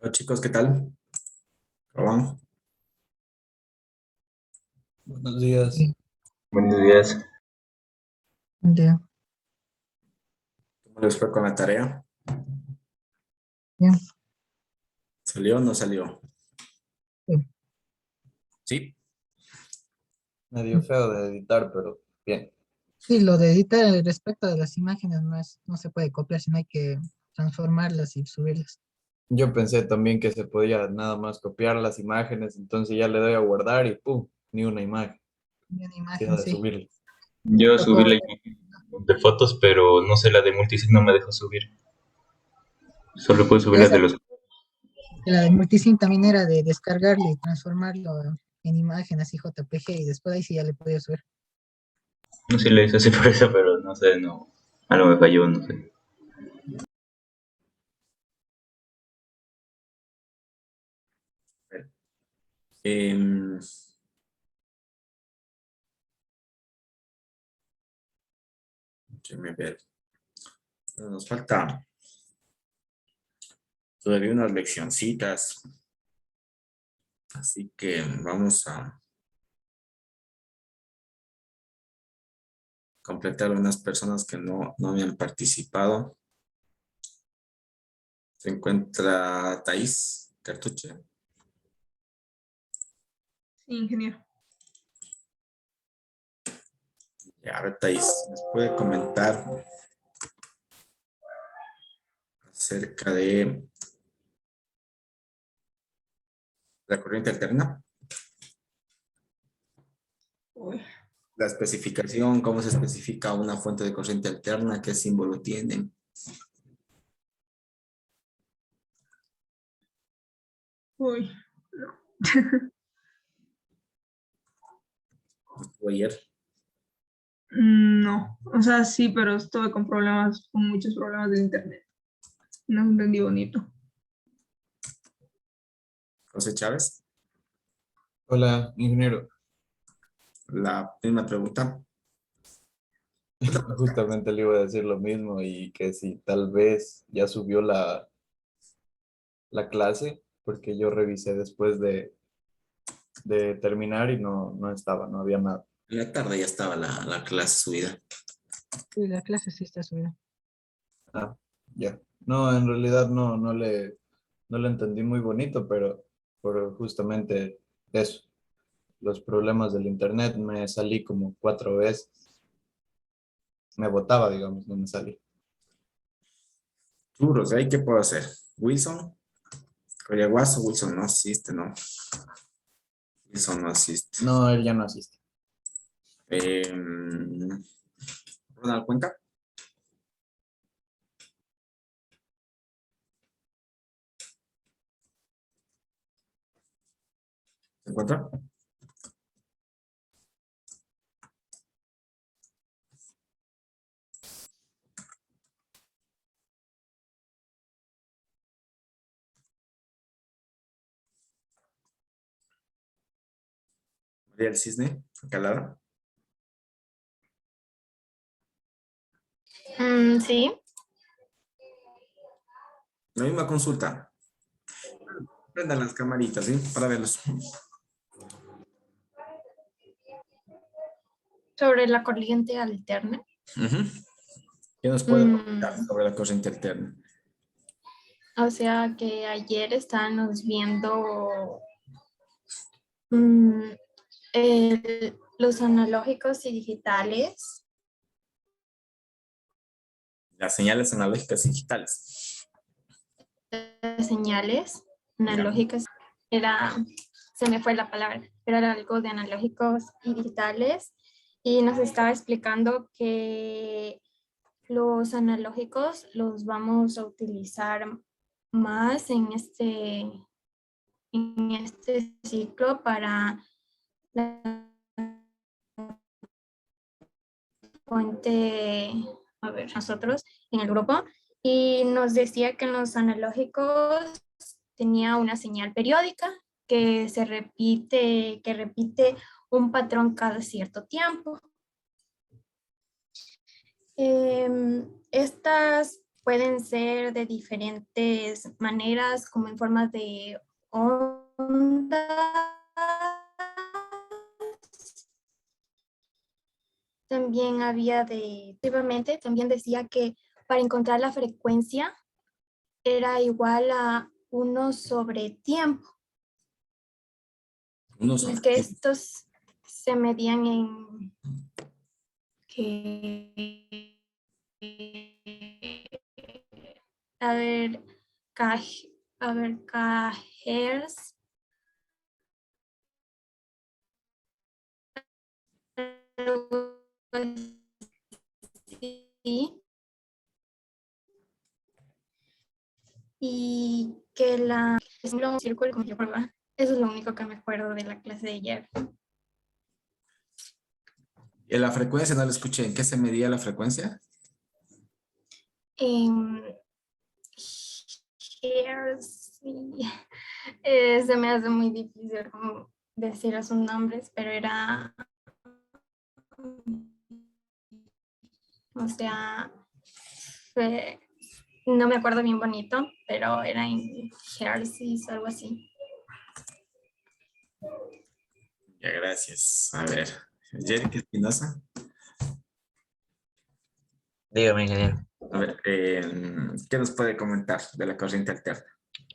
Hola chicos, ¿qué tal? ¿Cómo van? Buenos días. Sí, Buenos días. ya, ¿Cómo les fue con la tarea? bien, ¿Salió o no salió? sí. Sí. Medio feo de editar, pero bien. Sí, lo de editar respecto de las imágenes no se puede copiar, sino hay que transformarlas y subirlas. Yo pensé también que se podía nada más copiar las imágenes, entonces ya le doy a guardar y ¡pum! Ni una imagen. Y una Queda imagen, de sí. subirla. Yo subí Tocó, la imagen de fotos, pero no sé, la de multisig no me dejó subir. Solo puedo subir la de esa, los... la de Multisim también era de descargarlo y transformarlo en imagen así JPG y después ahí sí ya le podía subir. No sé si le hice así por eso, pero no sé, no. Algo me falló, no sé. Em, Déjenme ver. Nos falta todavía unas leccioncitas, así que vamos a completar unas personas que no habían participado. Se encuentra Thais Cartuche. Sí, ingeniero. A ver, Thais, ¿nos puede comentar acerca de la corriente alterna? Uy, La especificación, cómo se especifica una fuente de corriente alterna, qué símbolo tiene. uy, no. Estuvo ayer. No, o sea, sí, pero estuve con problemas, con muchos problemas de internet. No entendí bonito. José Chávez, Hola, ingeniero. la misma pregunta. Justamente le iba a decir lo mismo y que si tal vez ya subió la clase, porque yo revisé después de terminar y no estaba, no había nada. En la tarde ya estaba la clase subida. Sí, la clase sí está subida. Ah, ya. No, en realidad no le entendí muy bonito, pero por justamente eso, los problemas del internet, me salí como 4 veces, me botaba, digamos, no me salí. Churros, ¿ahí qué puedo hacer? Wilson, Coyaguazo, Wilson no asiste, ¿no? Wilson no asiste. No, él ya no asiste. Ronald Cuenca, ¿se encuentra? María del Cisne, Calada. Sí, La misma consulta. Prendan las camaritas, ¿sí? Para verlos. sobre la corriente alterna. Ujú. ¿Qué nos puede comentar Mm, sobre la corriente alterna? o sea que ayer estábamos viendo mm, los analógicos y digitales. Las señales analógicas y digitales. Las señales Ya. analógicas. Era, se me fue la palabra, pero era algo de analógicos y digitales. Y nos estaba explicando que los analógicos los vamos a utilizar más en este ciclo para la fuente, a ver, nosotros en el grupo, y nos decía que en los analógicos tenía una señal periódica que repite un patrón cada cierto tiempo. Estas pueden ser de diferentes maneras, como en forma de onda. También efectivamente, también decía que para encontrar la frecuencia era igual a 1/tiempo. Uno Y sobre que tiempo. estos se medían en que, a ver, K, a ver, kHz, algo así, y que es un círculo como yo prueba. Eso es lo único que me acuerdo de la clase de ayer. ¿Y la frecuencia no la escuché? ¿En qué se medía la frecuencia? En hertz, sí. Se me hace muy difícil como decir esos nombres, pero era, o sea, fue- no me acuerdo bien bonito, pero era en hertz, algo así. Ya, gracias. A ver, Jerick Espinosa. Dígame, ingeniero. A ver, ¿qué nos puede comentar de la corriente alterna?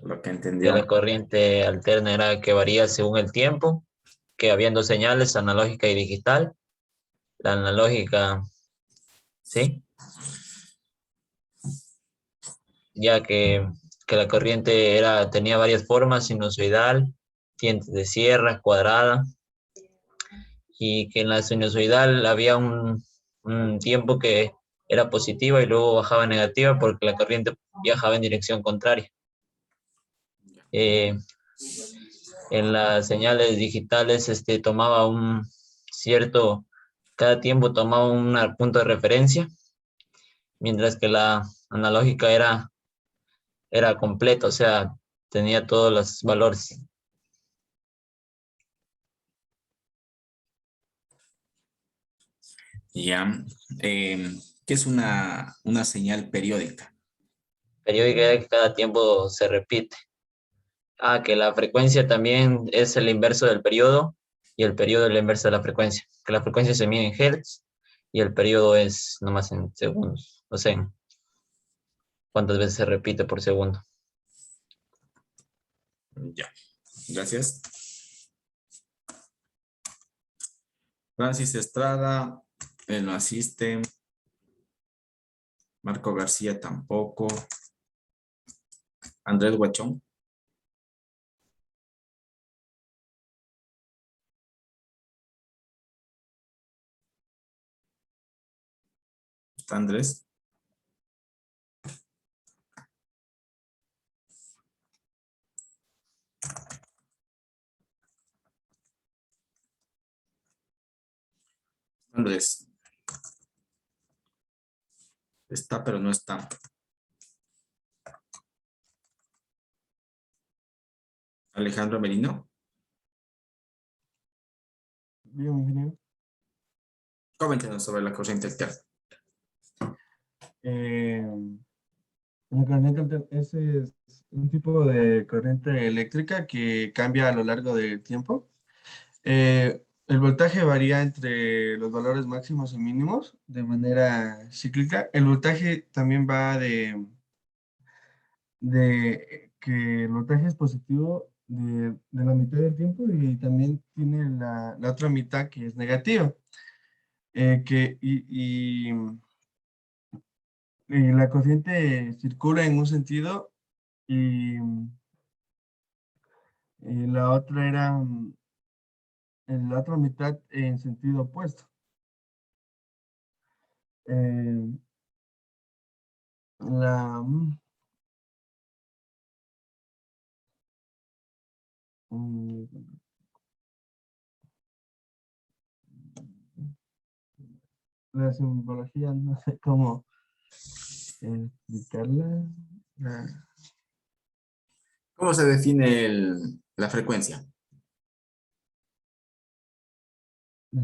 Lo que De entendió. la corriente alterna era que varía según el tiempo, que habiendo señales analógica y digital. La analógica, ¿sí? Ya que la corriente tenía varias formas, sinusoidal, dientes de sierra, cuadrada, y que en la sinusoidal había un tiempo que era positiva y luego bajaba negativa porque la corriente viajaba en dirección contraria. Eh, en las señales digitales tomaba cada tiempo tomaba un punto de referencia, mientras que la analógica era completa, o sea, tenía todos los valores. Ya. ¿Qué es una señal periódica? Periódica era que cada tiempo se repite. Que la frecuencia también es el inverso del periodo y el periodo es el inverso de la frecuencia. Que la frecuencia se mide en hertz y el periodo es nomás en segundos, o sea, en cuántas veces se repite por segundo. Ya. Gracias. Francis Estrada, él no asiste. Marco García tampoco. Andrés Guachón. ¿Está Andrés? Andrés. Está, pero no está. Alejandro Merino. Bien, ingeniero. Coméntenos sobre la corriente alterna. Eh, la corriente alterna ese es un tipo de corriente eléctrica que cambia a lo largo del tiempo. El voltaje varía entre los valores máximos y mínimos de manera cíclica. El voltaje también va de que el voltaje es positivo de la mitad del tiempo y también tiene la otra mitad que es negativa. Y la corriente circula en un sentido y en la otra mitad en sentido opuesto. Eh, la, mm, mm, la simbología, no sé cómo explicarla. La- ¿Cómo se define la frecuencia? la-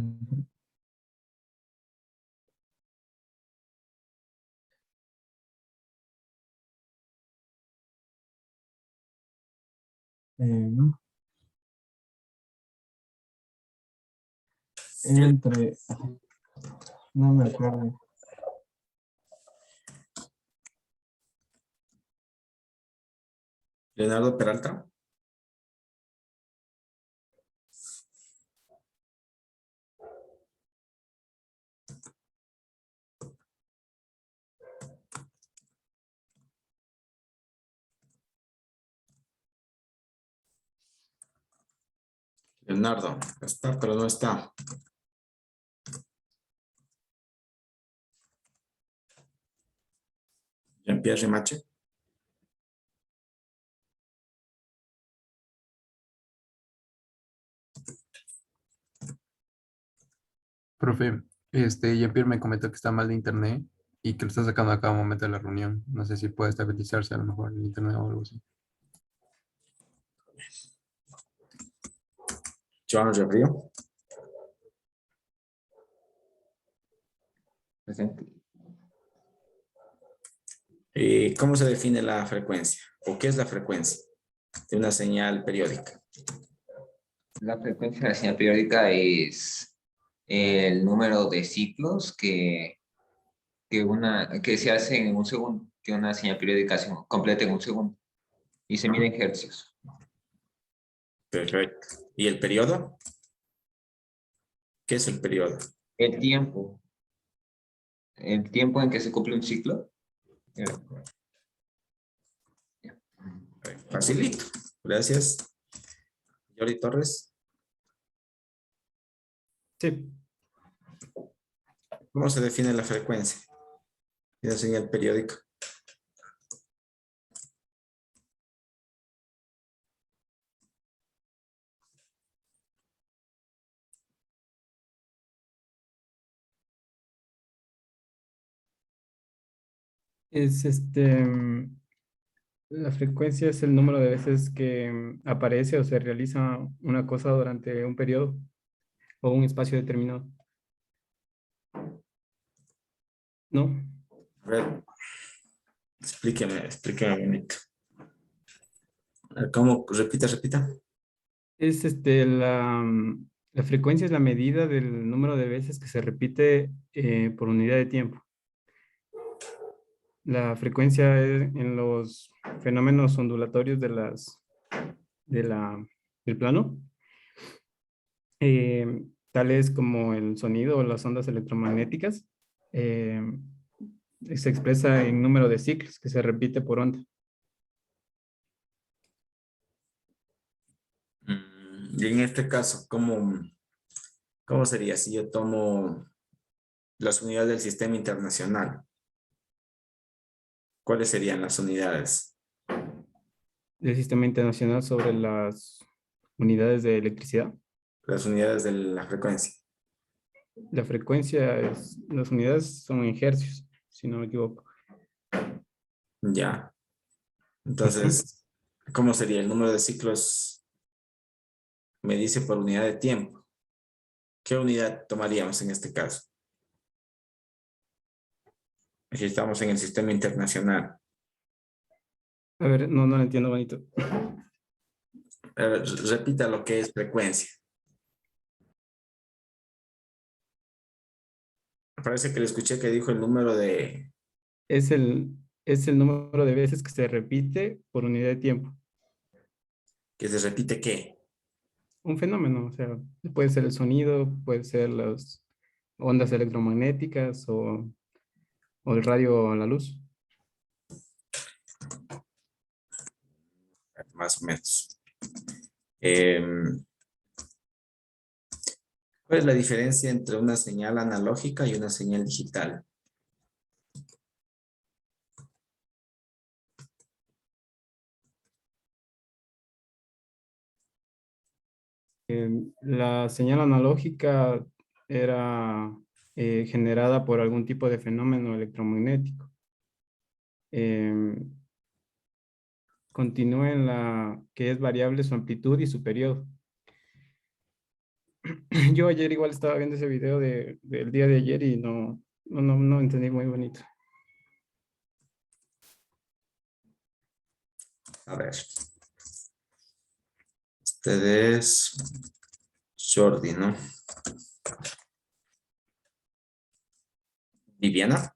¿no? Entre, no me acuerdo. Leonardo Peralta. Leonardo, está, pero no está. Jean-Pierre Rimache. Profe, Jean-Pierre me comentó que está mal de internet y que lo está sacando a cada momento de la reunión. No sé si puede estabilizarse a lo mejor el internet o algo así. Joan Rebrío. Presente. ¿Cómo se define la frecuencia? ¿O qué es la frecuencia de una señal periódica? La frecuencia de la señal periódica es el número de ciclos que se hacen en un segundo, que una señal periódica se completa en un segundo. Y se mide en hercios. Perfecto. ¿Y el periodo? ¿Qué es el periodo? El tiempo. El tiempo en que se cumple un ciclo. Facilito. Gracias. Jordi Torres. Sí, ¿Cómo se define la frecuencia de una señal periódica? es la frecuencia es el número de veces que aparece o se realiza una cosa durante un periodo o un espacio determinado. ¿No? A ver, explíqueme bonito. A ver, ¿cómo? Repita. Es la frecuencia es la medida del número de veces que se repite por unidad de tiempo. La frecuencia es en los fenómenos ondulatorios del plano, tales como el sonido o las ondas electromagnéticas, eh, se expresa en número de ciclos que se repite por onda. Y en este caso, ¿cómo sería si yo tomo las unidades del sistema internacional? ¿Cuáles serían las unidades? Del sistema internacional sobre las unidades de electricidad. Las unidades de la frecuencia. La frecuencia las unidades son en hercios, si no me equivoco. Ya. Entonces, ¿cómo sería? El número de ciclos me dice por unidad de tiempo. ¿Qué unidad tomaríamos en este caso? Aquí estamos en el sistema internacional. A ver, no lo entiendo bonito. Repita lo que es frecuencia. Parece que le escuché que dijo el número de... Es el número de veces que se repite por unidad de tiempo. ¿Que se repite qué? Un fenómeno, o sea, puede ser el sonido, puede ser las ondas electromagnéticas o el radio a la luz. Más o menos. ¿Cuál es la diferencia entre una señal analógica y una señal digital? La señal analógica era generada por algún tipo de fenómeno electromagnético. Continúa en la que es variable su amplitud y su periodo. Yo ayer igual estaba viendo ese video del día de ayer y no entendí muy bonito. A ver. Usted es Jordi, ¿no? Viviana.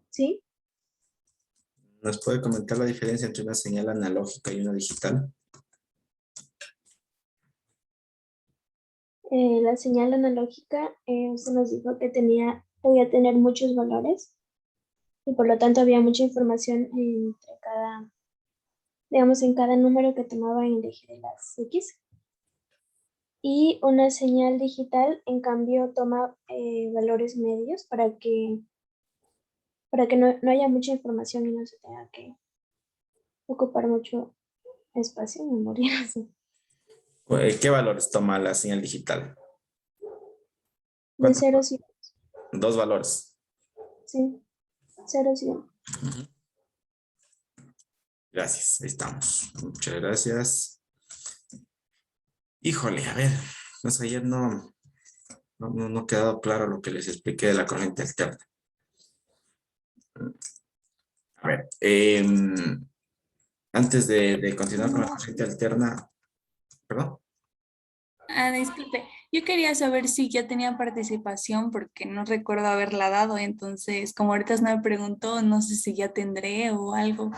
Sí, ¿Nos puede comentar la diferencia entre una señal analógica y una digital? la señal analógica se nos dijo que podía tener muchos valores y por lo tanto había mucha información entre cada, digamos, en cada número que tomaba en elegir las X. Y una señal digital, en cambio, toma valores medios para que no haya mucha información y no se tenga que ocupar mucho espacio en memoria. Así. ¿Qué valores toma la señal digital? De ¿Cuántos? ceros y Dos valores. sí, ceros y uno. Gracias, ahí estamos. Muchas gracias. Híjole, a ver, pues ayer no ha quedado claro lo que les expliqué de la corriente alterna. A ver, antes de continuar con la corriente alterna, perdón. Disculpe, yo quería saber si ya tenía participación porque no recuerdo haberla dado, entonces como ahorita no me preguntó, no sé si ya tendré o algo.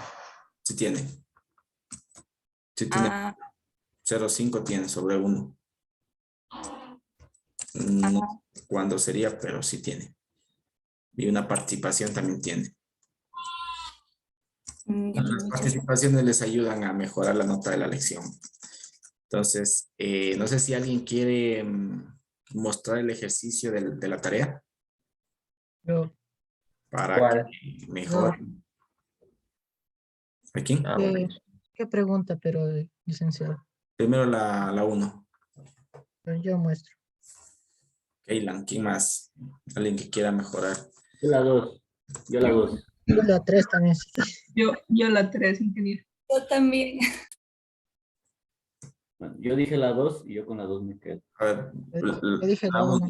Sí tiene. Sí tiene. Ah, 0,5 tiene sobre 1. No sé cuándo sería, pero sí tiene. Y una participación también tiene. Las muchas participaciones les ayudan a mejorar la nota de la lección. Entonces, no sé si alguien quiere mostrar el ejercicio de la tarea Yo, para ¿Cuál? que mejore. ¿A quién? Ah, ¿qué, bueno. qué pregunta, pero licenciado? Primero la 1. Yo muestro. Keylan, ¿quién más? Alguien que quiera mejorar. Yo la 2. Yo la 2. Yo la 3 también. Yo la 3, ingeniero. Yo también. Bueno, yo dije la 2 y yo con la 2 me quedo. A ver, Yo dije la 1.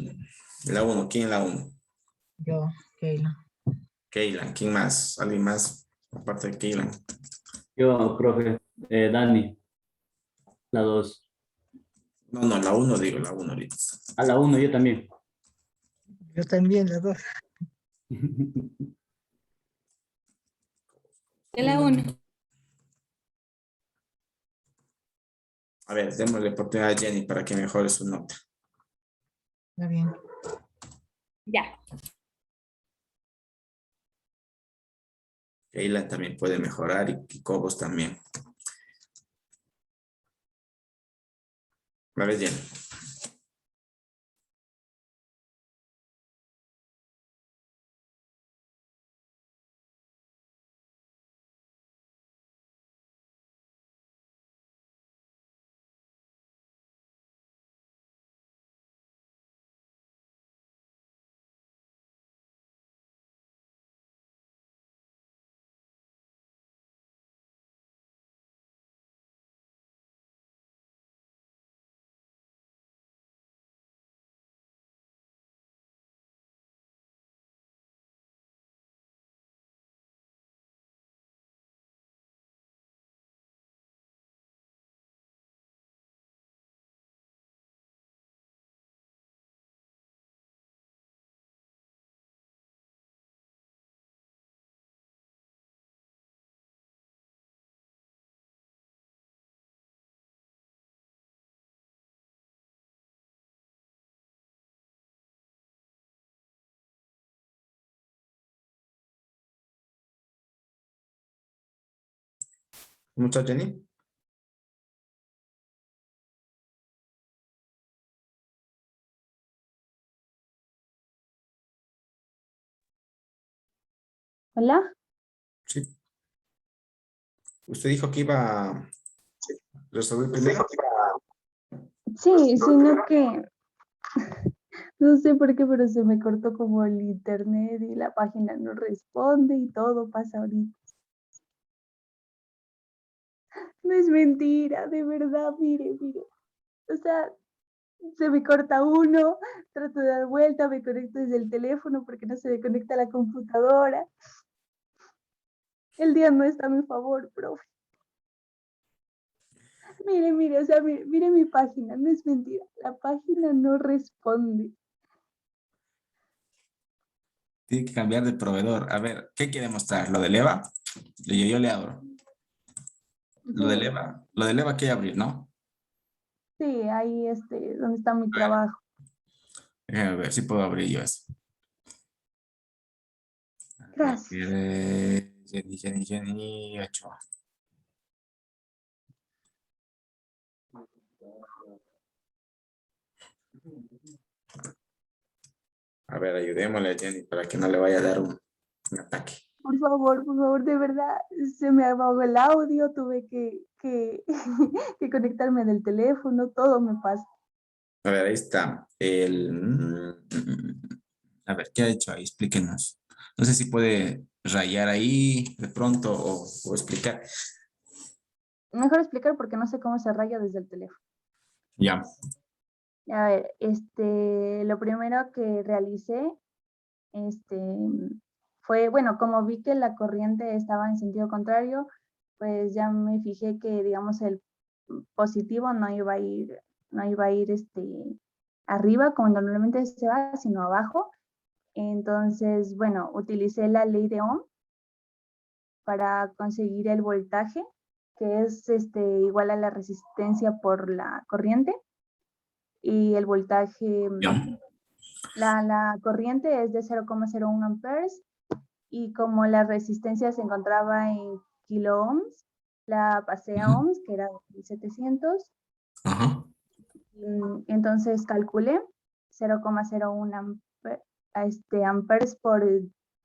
La 1, ¿quién la 1? Yo, Keila. Keylan, ¿quién más? ¿Alguien más? Aparte de Keylan. Yo, profe, Dani, la 2. No, la 1 digo, la 1 ahorita. A la 1 yo también. Yo también, la 2. De la 1. A ver, démosle oportunidad a Jenny para que mejore su nota. Está bien. Ya. Keylan también puede mejorar y Cobos también. A ver, Jenny. ¿Cómo está, Jenny? Hola. Sí. Usted dijo que iba a resolver primero. Sí, sino que no sé por qué, pero se me cortó como el internet y la página no responde y todo pasa ahorita. No es mentira, de verdad, mire. O sea, se me corta uno, trato de dar vuelta, me conecto desde el teléfono porque no se me conecta la computadora. El día no está a mi favor, profe. Mire, o sea, mire mi página, no es mentira. La página no responde. Tiene que cambiar de proveedor. A ver, ¿qué quiere mostrar? ¿Lo del EVA? Yo le abro. Lo del EVA. Lo del EVA quiere abrir, ¿no? Sí, ahí donde está mi trabajo. Déjame ver si puedo abrir yo eso. Gracias. Jenny Ochoa. A ver, ayudémosle a Jenny para que no le vaya a dar un ataque. Por favor, de verdad, se me apagó el audio, tuve que conectarme del teléfono, todo me pasa. A ver, ahí está. A ver, ¿qué ha hecho ahí? Explíquenos. No sé si puede rayar ahí de pronto o explicar. Mejor explicar porque no sé cómo se raya desde el teléfono. Ya. A ver, lo primero que realicé, fue, bueno, como vi que la corriente estaba en sentido contrario, pues ya me fijé que, digamos, el positivo no iba a ir, arriba como normalmente se va, sino abajo. Entonces, bueno, utilicé la ley de Ohm para conseguir el voltaje, que es igual a la resistencia por la corriente. Y el voltaje, la corriente es de 0,01 amperes, y como la resistencia se encontraba en kilo ohms, la pasé a ohms, que era 2700. Entonces calculé 0,01 amperes por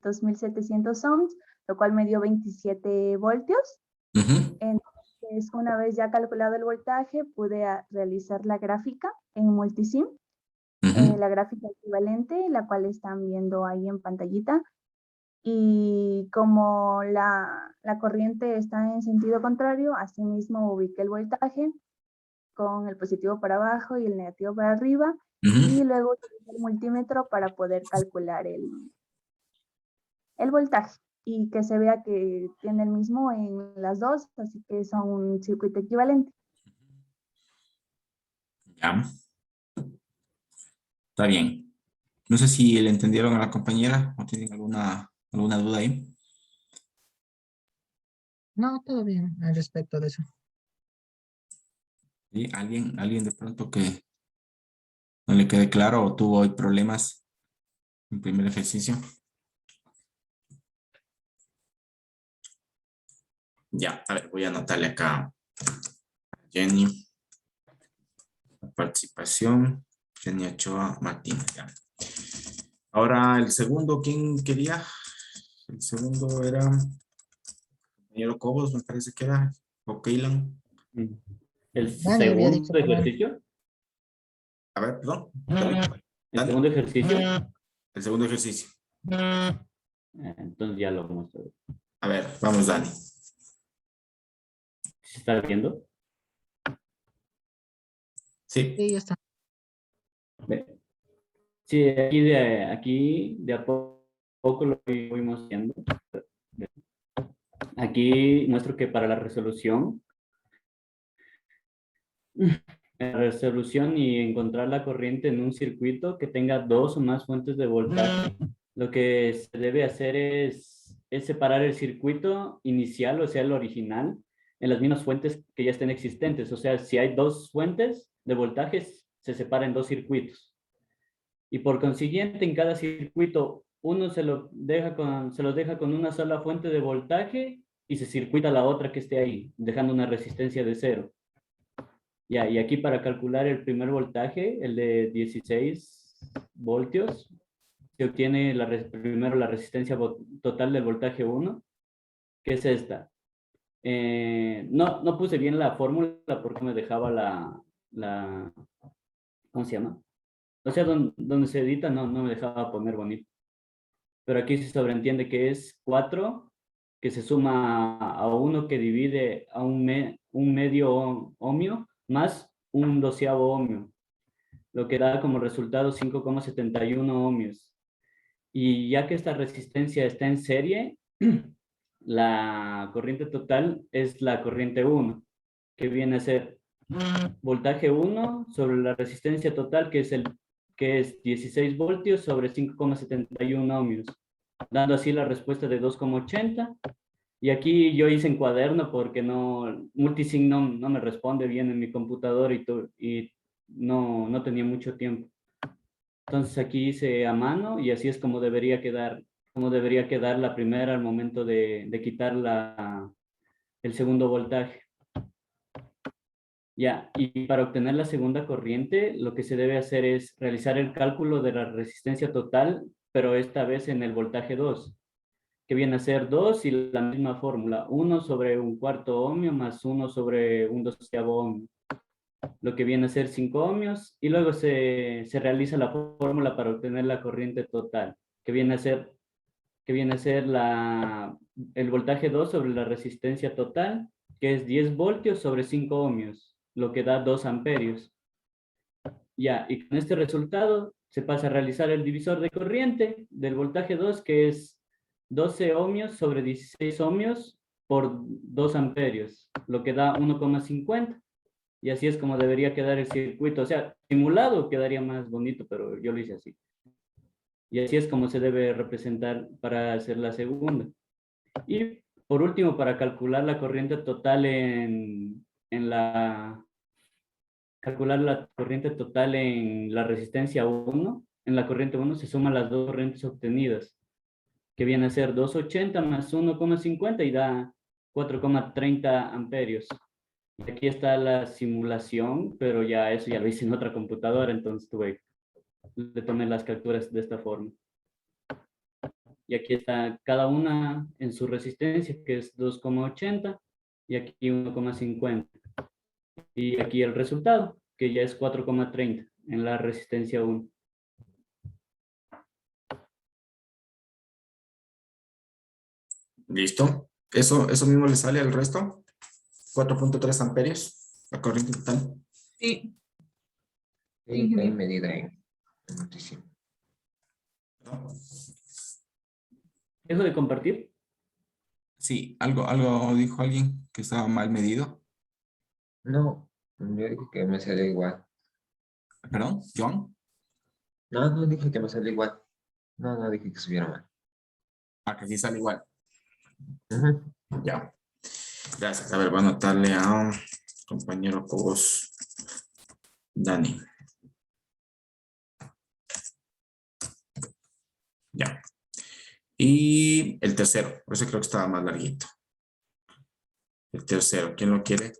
2700 ohms, lo cual me dio 27 voltios. Entonces, una vez ya calculado el voltaje, pude realizar la gráfica en Multisim, la gráfica equivalente, la cual están viendo ahí en pantallita. Y como la corriente está en sentido contrario, asimismo ubiqué el voltaje con el positivo para abajo y el negativo para arriba, y luego utilicé el multímetro para poder calcular el voltaje y que se vea que tiene el mismo en las dos, así que son un circuito equivalente. Ya. Está bien. No sé si le entendieron a la compañera o tienen alguna duda ahí. No, todo bien al respecto de eso. ¿Sí? ¿Alguien de pronto que no le quede claro o tuvo hoy problemas en primer ejercicio? Ya, a ver, voy a anotarle acá a Jenny. Participación, Jenny Ochoa Martínez. Ya. Ahora el segundo, ¿quién quería? El segundo era compañero Cobos, me parece que era, o Keylan. ¿El Dani había dicho segundo primero. ejercicio? A ver, perdón. ¿El segundo ejercicio? El segundo ejercicio. Entonces ya lo muestro. A ver, vamos, Dani. ¿Se está viendo? Sí. Sí, ya está. Sí, aquí de a poco lo fuimos viendo. Aquí muestro que para la resolución y encontrar la corriente en un circuito que tenga dos o más fuentes de voltaje, lo que se debe hacer es separar el circuito inicial, o sea, el original, en las mismas fuentes que ya estén existentes. O sea, si hay dos fuentes de voltajes, se separa en dos circuitos. Y por consiguiente, en cada circuito, uno se los deja con una sola fuente de voltaje y se circuita la otra que esté ahí, dejando una resistencia de 0. Ya, y aquí para calcular el primer voltaje, el de 16 voltios, se obtiene primero la resistencia total del voltaje 1, que es esta. No puse bien la fórmula porque me dejaba ¿cómo se llama? O sea, donde se edita no me dejaba poner bonito. Pero aquí se sobreentiende que es 4, que se suma a 1 que divide a un medio ohmio, más un 12avo ohmio, lo que da como resultado 5,71 ohmios. Y ya que esta resistencia está en serie, la corriente total es la corriente 1, que viene a ser voltaje 1 sobre la resistencia total, que es 16 voltios sobre 5,71 ohmios, dando así la respuesta de 2,80. Y aquí yo hice en cuaderno porque Multisync no me responde bien en mi computador y no tenía mucho tiempo. Entonces aquí hice a mano y así es como debería quedar la primera al momento de quitar el segundo voltaje. Ya, y para obtener la segunda corriente, lo que se debe hacer es realizar el cálculo de la resistencia total, pero esta vez en el voltaje 2, que viene a ser 2 y la misma fórmula, 1 sobre un cuarto ohmio más 1 sobre un doceavo ohmio, lo que viene a ser 5 ohmios, y luego se realiza la fórmula para obtener la corriente total, que viene a ser el voltaje 2 sobre la resistencia total, que es 10 voltios sobre 5 ohmios, lo que da 2 amperios. Ya, y con este resultado se pasa a realizar el divisor de corriente del voltaje 2, que es 12 ohmios sobre 16 ohmios por 2 amperios, lo que da 1,50. Y así es como debería quedar el circuito. O sea, simulado quedaría más bonito, pero yo lo hice así. Y así es como se debe representar para hacer la segunda. Y por último, para calcular la corriente total calcular la corriente total en la resistencia 1, en la corriente 1 se suman las dos corrientes obtenidas, que viene a ser 280 más 1,50 y da 4,30 amperios. Y aquí está la simulación, pero ya eso ya lo hice en otra computadora, entonces le tomé las capturas de esta forma. Y aquí está cada una en su resistencia, que es 2,80, y aquí 1,50. Y aquí el resultado, que ya es 4,30 en la resistencia 1. ¿Listo? ¿Eso mismo le sale al resto? 4,3 amperios, la corriente total. Sí. Sí, hay medida en Multisync. ¿Dejo de compartir? Sí, algo dijo alguien que estaba mal medido. No, yo dije que me salió igual. ¿Perdón, John? No dije que me salió igual. No dije que estuviera mal. Ah, que sí sale igual. Ya. Gracias. A ver, voy a anotarle a compañero Cobos Dani. Ya. Y el tercero, por eso creo que estaba más larguito. El tercero, ¿quién lo quiere?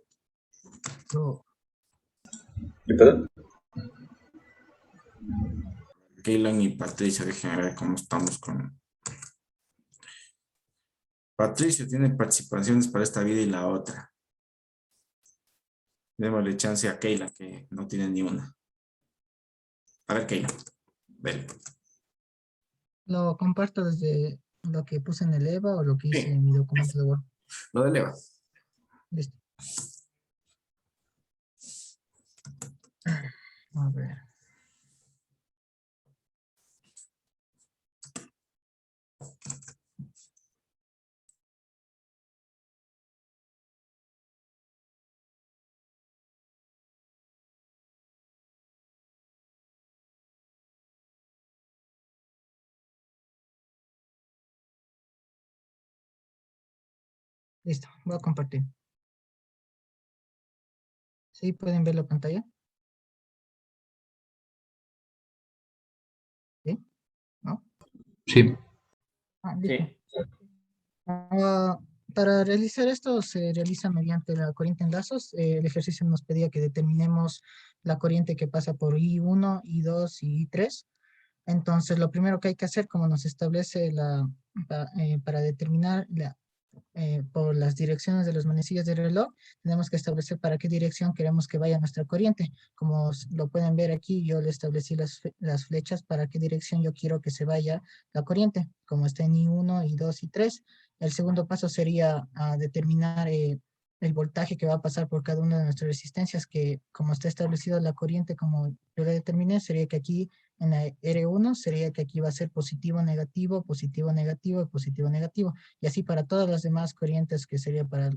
¿Perdón? Kaylan y Patricia, déjenme ver cómo estamos con... Patricia tiene participaciones para esta vida y la otra. Démosle chance a Kayla, que no tiene ni una. A ver, Kayla. Ven. Lo comparto desde lo que puse en el EVA o lo que hice en mi documento de Word. Lo del EVA. Listo. A ver. Listo, voy a compartir. ¿Sí pueden ver la pantalla? ¿Sí? ¿No? Sí. Listo. Para realizar esto se realiza mediante la corriente en lazos. El ejercicio nos pedía que determinemos la corriente que pasa por I1, I2 y I3. Entonces, lo primero que hay que hacer, como nos establece para determinar por las direcciones de los manecillas del reloj, tenemos que establecer para qué dirección queremos que vaya nuestra corriente. Como lo pueden ver aquí, yo le establecí las flechas para qué dirección yo quiero que se vaya la corriente, como está en I1, I2 y 3. El segundo paso sería determinar el voltaje que va a pasar por cada una de nuestras resistencias, que como está establecido la corriente, como yo la determiné, sería que aquí en la R1 sería que aquí va a ser positivo, negativo, positivo, negativo y positivo, negativo. Y así para todas las demás corrientes que sería para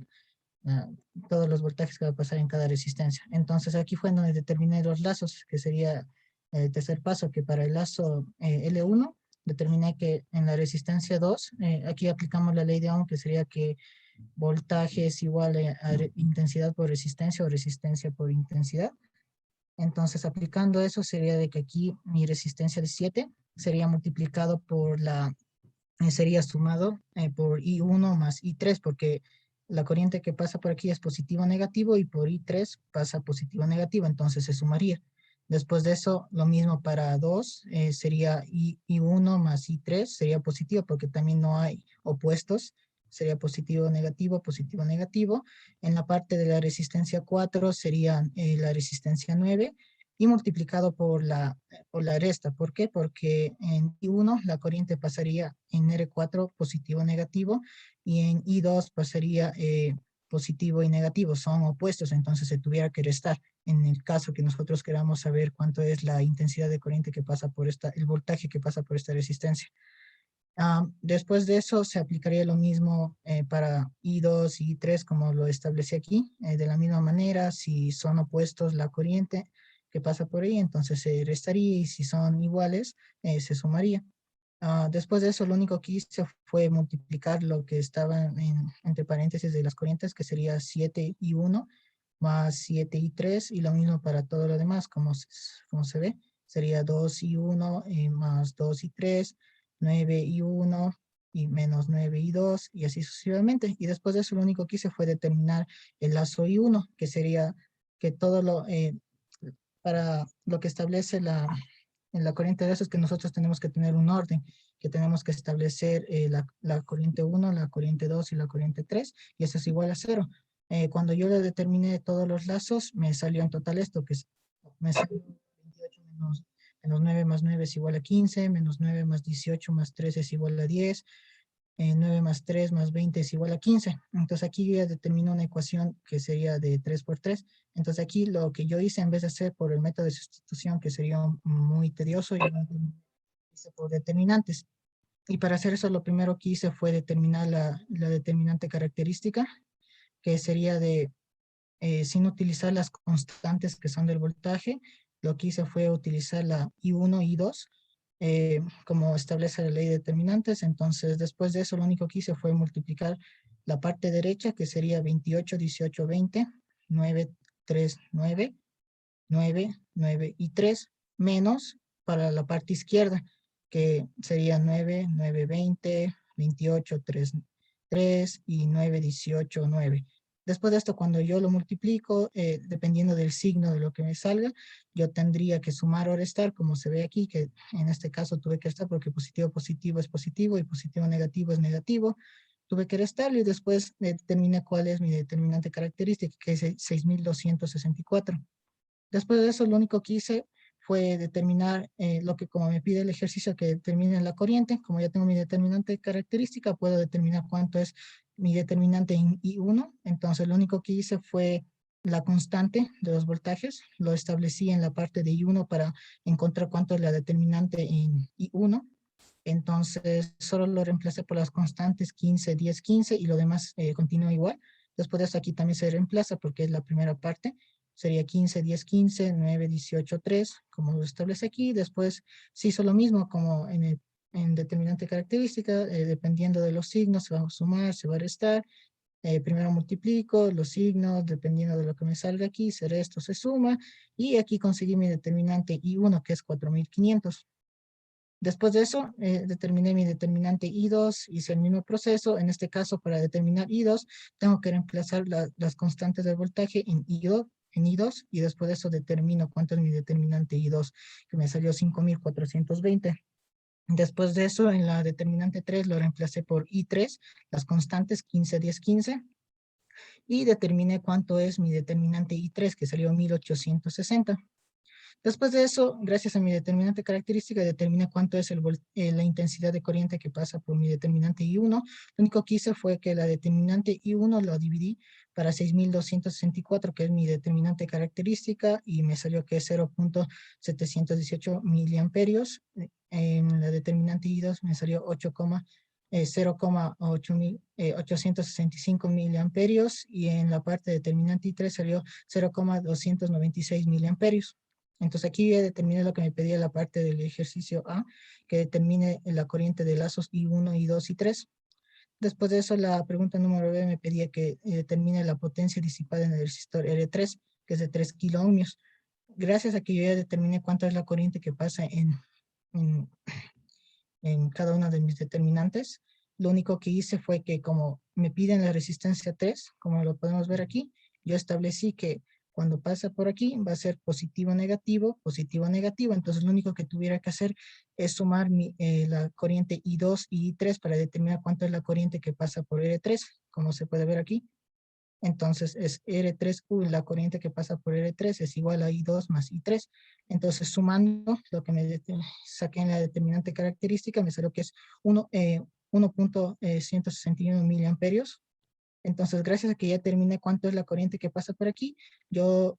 todos los voltajes que va a pasar en cada resistencia. Entonces aquí fue donde determiné los lazos, que sería el tercer paso, que para el lazo L1 determiné que en la resistencia 2, aquí aplicamos la ley de Ohm, que sería que voltaje es igual a intensidad por resistencia o resistencia por intensidad. Entonces, aplicando eso, sería de que aquí mi resistencia de 7 sería multiplicado por sería sumado por I1 más I3, porque la corriente que pasa por aquí es positivo o negativo y por I3 pasa positivo o negativo, entonces se sumaría. Después de eso, lo mismo para 2, sería I1 más I3, sería positivo porque también no hay opuestos, sería positivo, negativo, positivo, negativo. En la parte de la resistencia 4 sería la resistencia 9 y multiplicado por la resta. ¿Por qué? Porque en I1 la corriente pasaría en R4 positivo, negativo y en I2 pasaría positivo y negativo, son opuestos, entonces se tuviera que restar. En el caso que nosotros queramos saber cuánto es la intensidad de corriente que pasa por el voltaje que pasa por esta resistencia. Después de eso se aplicaría lo mismo para I2 y I3 como lo establecí aquí. De la misma manera, si son opuestos la corriente que pasa por ahí, entonces se restaría y si son iguales, se sumaría. Después de eso, lo único que hice fue multiplicar lo que estaba entre paréntesis de las corrientes, que sería 7 y 1 más 7 y 3, y lo mismo para todo lo demás, como se ve, sería 2 y 1 más 2 y 3, 9 y 1 y menos 9 y 2, y así sucesivamente. Y después de eso, lo único que hice fue determinar el lazo I1, que sería que todo para lo que establece en la corriente de lazos es que nosotros tenemos que tener un orden, que tenemos que establecer la corriente 1, la corriente 2 y la corriente 3, y eso es igual a 0. Cuando yo le determiné todos los lazos, me salió en total esto, que me salió 28 menos 9 más 9 es igual a 15, menos 9 más 18 más 3 es igual a 10, 9 más 3 más 20 es igual a 15. Entonces aquí yo ya determino una ecuación que sería de 3 por 3. Entonces aquí lo que yo hice en vez de hacer por el método de sustitución, que sería muy tedioso, yo hice por determinantes. Y para hacer eso lo primero que hice fue determinar la determinante característica, que sería sin utilizar las constantes que son del voltaje. Lo que hice fue utilizar la I1 y I2, como establece la ley de determinantes. Entonces, después de eso, lo único que hice fue multiplicar la parte derecha, que sería 28, 18, 20, 9, 3, 9, 9, 9 y 3, menos para la parte izquierda, que sería 9, 9, 20, 28, 3, 3 y 9, 18, 9. Después de esto, cuando yo lo multiplico, dependiendo del signo de lo que me salga, yo tendría que sumar o restar, como se ve aquí, que en este caso tuve que restar porque positivo positivo es positivo y positivo negativo es negativo. Tuve que restarlo y después determiné cuál es mi determinante característica, que es 6264. Después de eso, lo único que hice fue determinar lo que, como me pide el ejercicio, que determine la corriente. Como ya tengo mi determinante característica, puedo determinar cuánto es mi determinante en I1. Entonces, lo único que hice fue la constante de los voltajes. Lo establecí en la parte de I1 para encontrar cuánto es la determinante en I1. Entonces, solo lo reemplacé por las constantes 15, 10, 15 y lo demás continúa igual. Después de eso, aquí también se reemplaza porque es la primera parte. Sería 15, 10, 15, 9, 18, 3, como lo establece aquí. Después se hizo lo mismo como en determinante característica, dependiendo de los signos, se va a sumar, se va a restar. Primero multiplico los signos, dependiendo de lo que me salga aquí, se resta, se suma, y aquí conseguí mi determinante I1, que es 4500. Después de eso, determiné mi determinante I2, hice el mismo proceso. En este caso, para determinar I2, tengo que reemplazar las constantes del voltaje en I2, y después de eso determino cuánto es mi determinante I2, que me salió 5420. Después de eso, en la determinante 3 lo reemplacé por I3, las constantes 15, 10, 15, y determiné cuánto es mi determinante I3, que salió 1860. Después de eso, gracias a mi determinante característica, determiné cuánto es la intensidad de corriente que pasa por mi determinante I1. Lo único que hice fue que la determinante I1 lo dividí para 6264, que es mi determinante característica, y me salió que es 0.718 miliamperios. En la determinante I2 me salió 0,865 miliamperios y en la parte determinante I3 salió 0,296 miliamperios. Entonces aquí ya determiné lo que me pedía la parte del ejercicio A, que determine la corriente de lazos I1, I2 y 3. Después de eso, la pregunta número B me pedía que determine la potencia disipada en el resistor R3, que es de 3 kiloohmios. Gracias a que yo ya determiné cuánta es la corriente que pasa en cada una de mis determinantes, lo único que hice fue que como me piden la resistencia 3, como lo podemos ver aquí, yo establecí que cuando pasa por aquí va a ser positivo, negativo, entonces lo único que tuviera que hacer es sumar la corriente I2 y I3 para determinar cuánto es la corriente que pasa por R3, como se puede ver aquí. Entonces es R3, la corriente que pasa por R3 es igual a I2 más I3. Entonces sumando lo que me saqué en la determinante característica, me salió que es 1.161 miliamperios. Entonces gracias a que ya terminé cuánto es la corriente que pasa por aquí, yo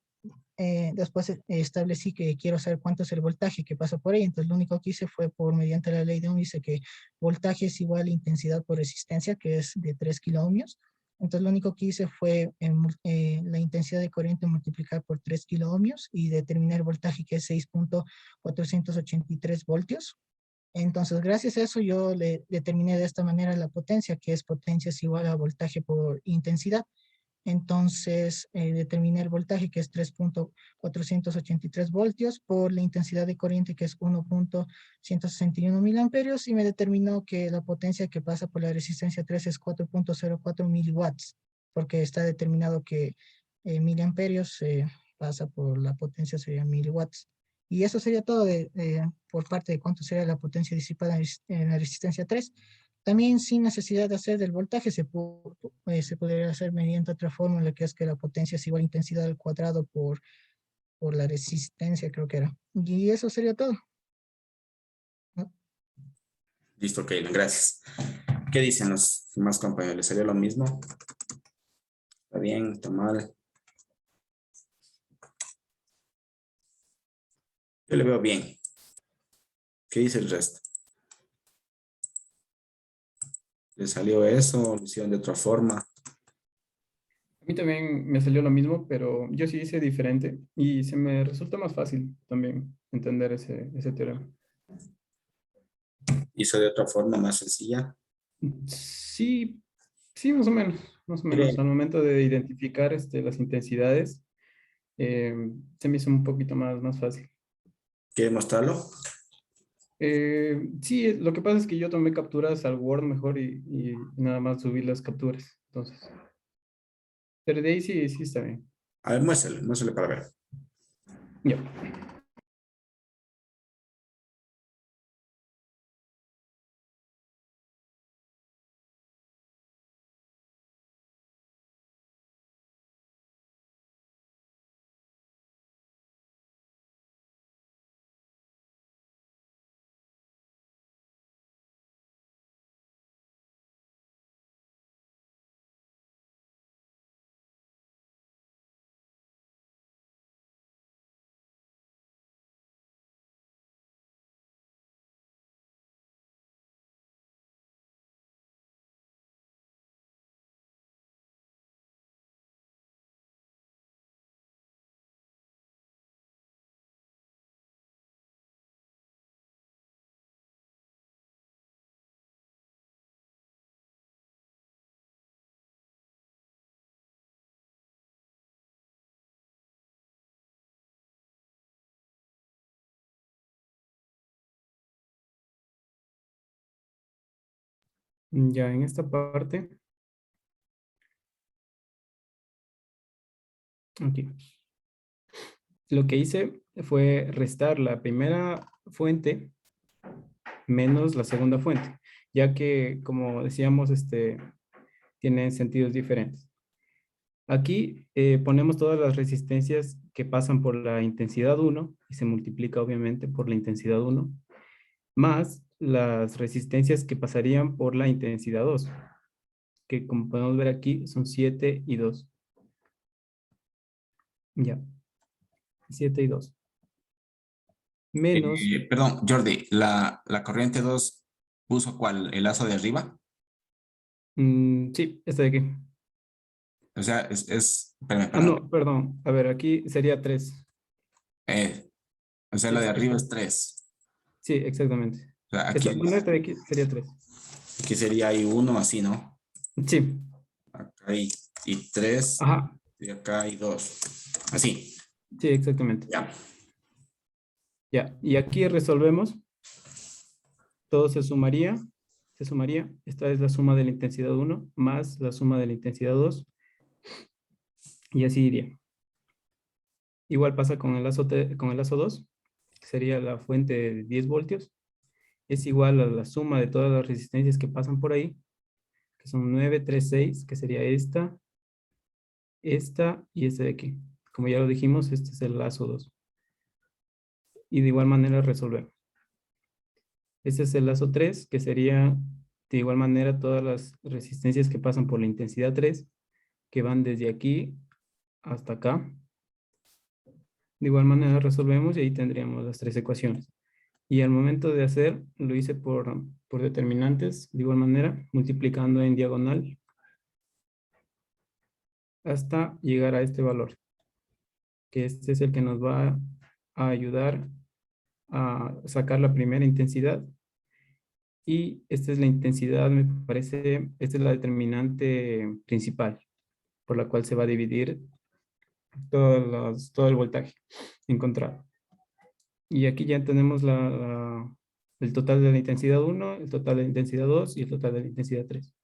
después establecí que quiero saber cuánto es el voltaje que pasa por ahí. Entonces lo único que hice fue mediante la ley de Ohm, dice que voltaje es igual a intensidad por resistencia, que es de 3 kiloohmios. Entonces lo único que hice fue la intensidad de corriente multiplicar por 3 kiloohmios y determinar el voltaje, que es 6.483 voltios. Entonces gracias a eso yo le determiné de esta manera la potencia, que es potencia es igual a voltaje por intensidad. Entonces determiné el voltaje, que es 3.483 voltios por la intensidad de corriente, que es 1.161 miliamperios, y me determinó que la potencia que pasa por la resistencia 3 es 4.04 miliwatts, porque está determinado que miliamperios pasa por la potencia, sería miliwatts. Y eso sería todo por parte de cuánto sería la potencia disipada en la resistencia 3. También sin necesidad de hacer del voltaje se podría hacer mediante otra fórmula, que es que la potencia es igual a intensidad al cuadrado por la resistencia, creo que era. Y eso sería todo. ¿No? Listo, Keilan, gracias. ¿Qué dicen los demás compañeros? ¿Les salió lo mismo? ¿Está bien? ¿Está mal? Yo le veo bien. ¿Qué dice el resto? ¿Les salió eso? ¿Lo hicieron de otra forma? A mí también me salió lo mismo, pero yo sí hice diferente y se me resulta más fácil también entender ese teorema. ¿Hizo de otra forma más sencilla? Sí, sí, más o menos. Más o menos. Al momento de identificar las intensidades, se me hizo un poquito más fácil. ¿Quiere mostrarlo? Sí, lo que pasa es que yo tomé capturas al Word mejor y nada más subí las capturas. Entonces, pero de ahí sí está bien. A ver, muéstrale para ver. Ya. Ya en esta parte, aquí, lo que hice fue restar la primera fuente menos la segunda fuente, ya que, como decíamos, tienen sentidos diferentes. Aquí ponemos todas las resistencias que pasan por la intensidad 1 y se multiplica obviamente por la intensidad 1, más las resistencias que pasarían por la intensidad 2, que como podemos ver aquí son 7 y 2. Ya, 7 y 2. Menos... Perdón, Jordi, ¿la corriente 2 puso cuál? ¿El lazo de arriba? Sí, este de aquí. O sea, espérame, Ah, perdón. no, perdón. A ver, aquí sería 3. O sea, la de arriba es 3. Sí, exactamente. O sea, aquí, Bueno, este de aquí sería 3. aquí sería ahí 1, así, ¿no? Sí. Acá hay 3 Ajá. y acá hay 2. Así. Sí, exactamente. Ya. Ya. Y aquí resolvemos. Todo se sumaría. Esta es la suma de la intensidad 1 más la suma de la intensidad 2. Y así iría. Igual pasa con el lazo 2. Que sería la fuente de 10 voltios. Es igual a la suma de todas las resistencias que pasan por ahí. Que son 9, 3, 6. Que sería esta y esta de aquí. Como ya lo dijimos, este es el lazo 2. Y de igual manera resolvemos. Este es el lazo 3, que sería de igual manera todas las resistencias que pasan por la intensidad 3, que van desde aquí hasta acá. De igual manera resolvemos y ahí tendríamos las 3 ecuaciones. Y al momento de hacer, lo hice por determinantes, de igual manera, multiplicando en diagonal hasta llegar a este valor, que este es el que nos va a ayudar a sacar la primera intensidad. Y esta es la intensidad, me parece, esta es la determinante principal, por la cual se va a dividir todo el voltaje encontrado. Y aquí ya tenemos el total de la intensidad 1, el total de la intensidad 2 y el total de la intensidad 3.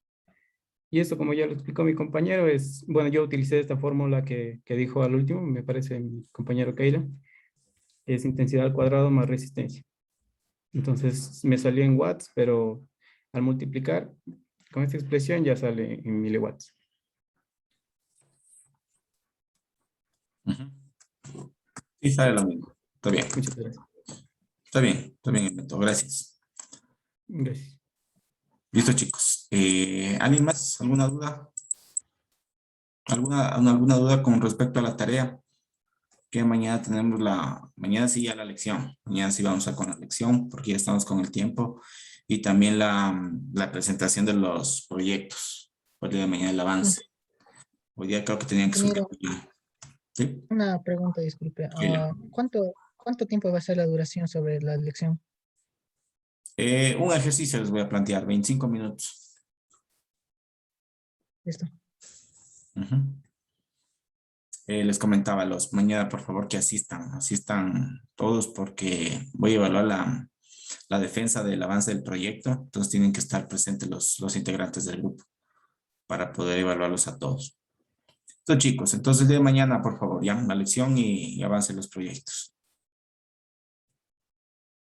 Y esto, como ya lo explicó mi compañero, bueno, yo utilicé esta fórmula que dijo al último, me parece mi compañero Keila, es intensidad al cuadrado más resistencia. Entonces me salió en watts, pero al multiplicar con esta expresión ya sale en miliwatts. Sí, sale lo mismo. Está bien. Muchas gracias. Está bien, Beto. Gracias. Gracias. Listo, chicos. ¿Alguien más? ¿Alguna duda? ¿Alguna duda con respecto a la tarea? Que mañana tenemos mañana sí ya la lección. Mañana sí vamos a con la lección porque ya estamos con el tiempo. Y también la presentación de los proyectos. Por el día de mañana el avance. Hoy día creo que tenían que subir. ¿Sí? Una pregunta, disculpe. Keila. ¿Cuánto tiempo va a ser la duración sobre la lección? Un ejercicio les voy a plantear, 25 minutos. Listo. Les comentaba mañana, por favor, que asistan todos porque voy a evaluar la defensa del avance del proyecto, entonces tienen que estar presentes los integrantes del grupo para poder evaluarlos a todos. Entonces, chicos, entonces el día de mañana, por favor, ya, la lección y avancen los proyectos.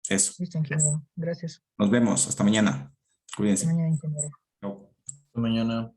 Eso. Listo, ingeniero. Gracias. Nos vemos, hasta mañana. Cuídense. Hasta mañana, ingeniero. Chao. Hasta mañana.